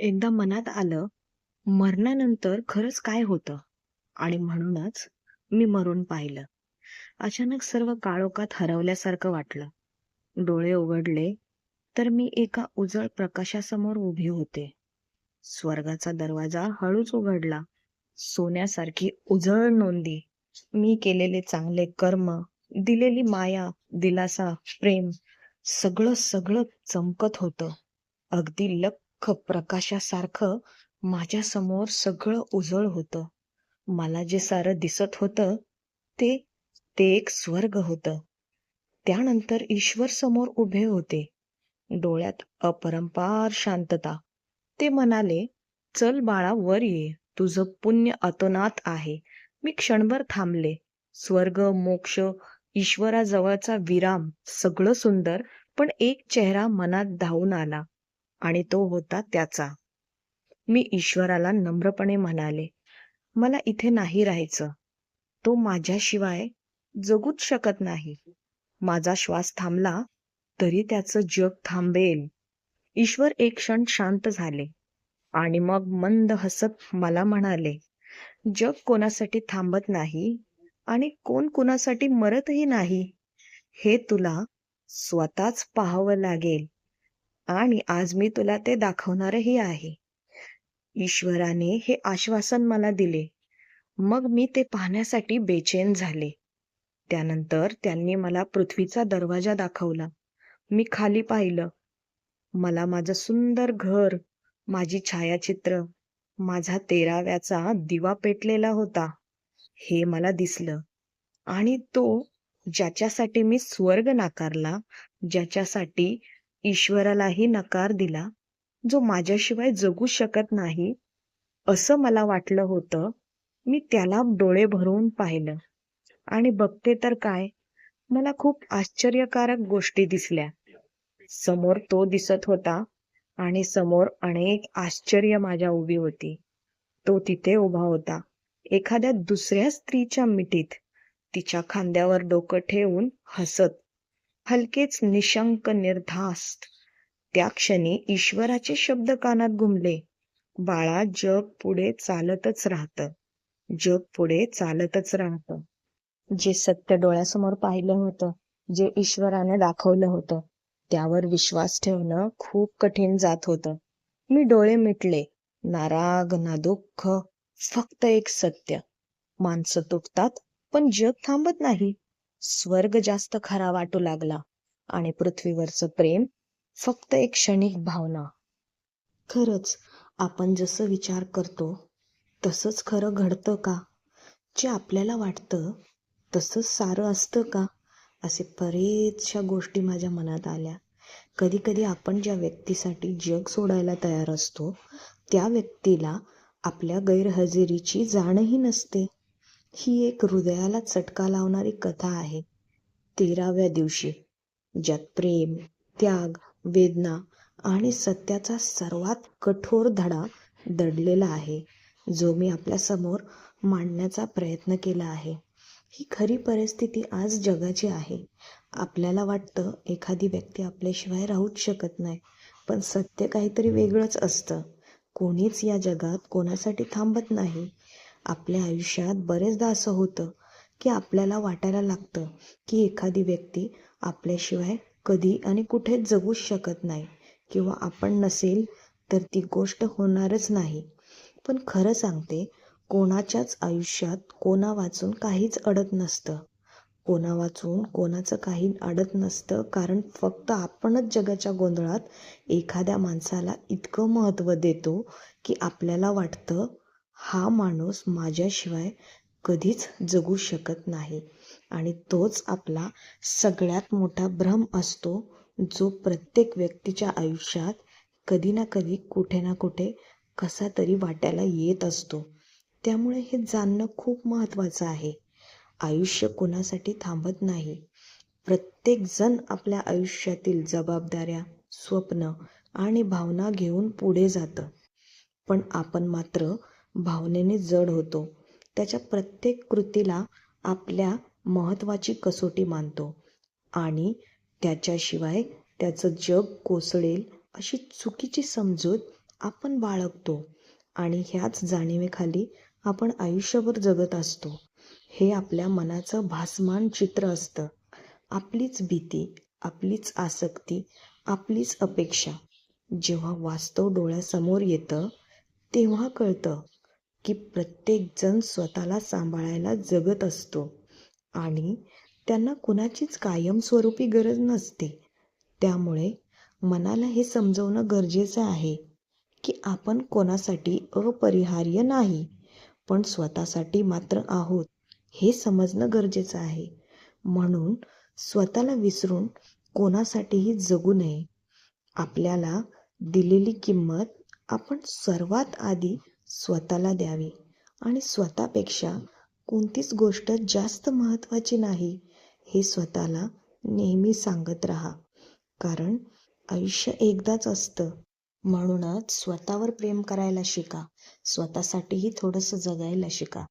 एकदा मनात आलं, मरणानंतर खरंच काय होतं? आणि म्हणूनच मी मरून पाहिलं. अचानक सर्व काळोखात हरवल्यासारखं वाटलं. डोळे उघडले, तर मी एका उजळ प्रकाशासमोर उभी होते. स्वर्गाचा दरवाजा हळूच उघडला. सोन्यासारखी उजळ नोंदी, मी केलेले चांगले कर्म, दिलेली माया, दिलासा, प्रेम, सगळं सगळं चमकत होतं. अगदी लख्ख प्रकाशासारखं माझ्या समोर सगळं उजळ होतं. मला जे सारं दिसत होतं ते ते एक स्वर्ग होतं. त्यानंतर ईश्वर समोर उभे होते. डोळ्यात अपरंपार शांतता. ते म्हणाले, "चल बाळा, वर ये. तुझं पुण्य अतोनात आहे." मी क्षणभर थांबले. स्वर्ग, मोक्ष, ईश्वराजवळचा विराम, सगळं सुंदर, पण एक चेहरा मनात धावून आला. आणि तो होता त्याचा. मी ईश्वराला नम्रपणे म्हणाले, "मला इथे नाही राहायचं. तो माझ्याशिवाय जगूच शकत नाही. माझा श्वास थांबला तरी त्याचं जग थांबेल." ईश्वर एक क्षण शांत झाले आणि मग मंद हसत मला म्हणाले, "जग कोणासाठी थांबत नाही आणि कोण कुणासाठी मरतही नाही. हे तुला स्वतःच पाहावं लागेल आणि आज मी तुला ते दाखवणारही आहे." ईश्वराने हे आश्वासन मला दिले. मग मी ते पाहण्यासाठी बेचैन झाले. त्यानंतर त्यांनी मला पृथ्वीचा दरवाजा दाखवला. मी खाली पाहिलं. मला माझं सुंदर घर, माझी छायाचित्र, माझा 13व्याचा दिवा पेटलेला होता, हे मला दिसलं. आणि तो, ज्याच्यासाठी मी स्वर्ग नाकारला, ज्याच्यासाठी ईश्वरालाही नकार दिला, जो माझ्याशिवाय जगू शकत नाही, असं मला वाटलं होतं, मी त्याला डोळे भरून पाहिलं. आणि बघते तर काय, मला खूप आश्चर्यकारक गोष्टी दिसल्या. समोर तो दिसत होता आणि समोर अनेक आश्चर्य माझ्या उभी होती. तो तिथे उभा होता, एखाद्या दुसऱ्या स्त्रीच्या मिठीत, तिच्या खांद्यावर डोकं ठेवून हसत, हलकेच निशंक निर्धास्त. त्या क्षणी ईश्वराचे शब्द कानात घुमले, "बाळा, जग पुढे चालतच राहतं. जग पुढे चालतच राहतं." जे सत्य डोळ्यासमोर पाहिलं होतं, जे ईश्वराने दाखवलं होतं, त्यावर विश्वास ठेवणं खूप कठीण जात होतं. मी डोळे मिटले. ना राग, ना दुःख, फक्त एक सत्य. माणसं तुटतात, पण जग थांबत नाही. स्वर्ग जास्त खरा वाटू लागला आणि पृथ्वीवरचं प्रेम फक्त एक क्षणिक भावना. खरंच आपण जसं विचार करतो तसंच खरं घडतं का? जे आपल्याला वाटतं तसंच सारं असतं का? असे बरेचशा गोष्टी माझ्या मनात आल्या. कधी कधी आपण ज्या व्यक्तीसाठी जग सोडायला तयार असतो, त्या व्यक्तीला आपल्या गैरहजेरीची जाणही नसते. ही एक हृदयाला चटका लावणारी कथा आहे. 13व्या दिवशी, ज्यात प्रेम, त्याग, वेदना आणि सत्याचा सर्वात कठोर धडा दडलेला आहे, जो मी आपल्यासमोर मांडण्याचा प्रयत्न केला आहे. ही खरी परिस्थिती आज जगाची आहे. आपल्याला वाटतं एखादी व्यक्ती आपल्याशिवाय राहूच शकत नाही, पण सत्य काहीतरी वेगळंच असतं. कोणीच या जगात कोणासाठी थांबत नाही. आपल्या आयुष्यात बरेचदा असं होतं की आपल्याला वाटायला लागतं की एखादी व्यक्ती आपल्याशिवाय कधी आणि कुठेच जगूच शकत नाही, किंवा आपण नसेल तर ती गोष्ट होणारच नाही. पण खरं सांगते, कोणाच्याच आयुष्यात कोणा वाचून काहीच अडत नसतं. कोणा वाचून कोणाचं काही अडत नसतं, कारण फक्त आपणच जगाच्या गोंधळात एखाद्या माणसाला इतकं महत्त्व देतो की आपल्याला वाटतं, हा माणूस माझ्याशिवाय कधीच जगू शकत नाही. आणि तोच आपला सगळ्यात मोठा भ्रम असतो, जो प्रत्येक व्यक्तीच्या आयुष्यात कधी ना कधी, कुठे ना कुठे, कसा तरी वाटायला येत असतो. त्यामुळे हे जाणणं खूप महत्त्वाचं आहे. आयुष्य कोणासाठी थांबत नाही. प्रत्येक जण आपल्या आयुष्यातील जबाबदाऱ्या, स्वप्न आणि भावना घेऊन पुढे जातं. पण आपण मात्र भावनेने जड होतो. त्याच्या प्रत्येक कृतीला आपल्या महत्त्वाची कसोटी मानतो आणि त्याच्याशिवाय त्याचं जग कोसळेल अशी चुकीची समजूत आपण बाळगतो आणि ह्याच जाणीवेखाली आपण आयुष्यभर जगत असतो. हे आपल्या मनाचं भासमान चित्र असतं. आपलीच भीती, आपलीच आसक्ती, आपलीच अपेक्षा. जेव्हा वास्तव डोळ्यासमोर येतं तेव्हा कळतं की प्रत्येकजण स्वतःला सांभाळायला जगत असतो आणि त्यांना कुणाचीच कायमस्वरूपी गरज नसते. त्यामुळे मनाला हे समजवणं गरजेचं आहे की आपण कोणासाठी अपरिहार्य नाही, पण स्वतःसाठी मात्र आहोत हे समजणं गरजेचं आहे. म्हणून स्वतःला विसरून कोणासाठीही जगू नये. आपल्याला दिलेली किंमत आपण सर्वात आधी स्वतःला द्यावी आणि स्वतःपेक्षा कोणतीच गोष्ट जास्त महत्त्वाची नाही हे स्वतःला नेहमी सांगत राहा. कारण आयुष्य एकदाच असतं. म्हणूनच स्वतःवर प्रेम करायला शिका. स्वतःसाठीही थोडंसं जगायला शिका.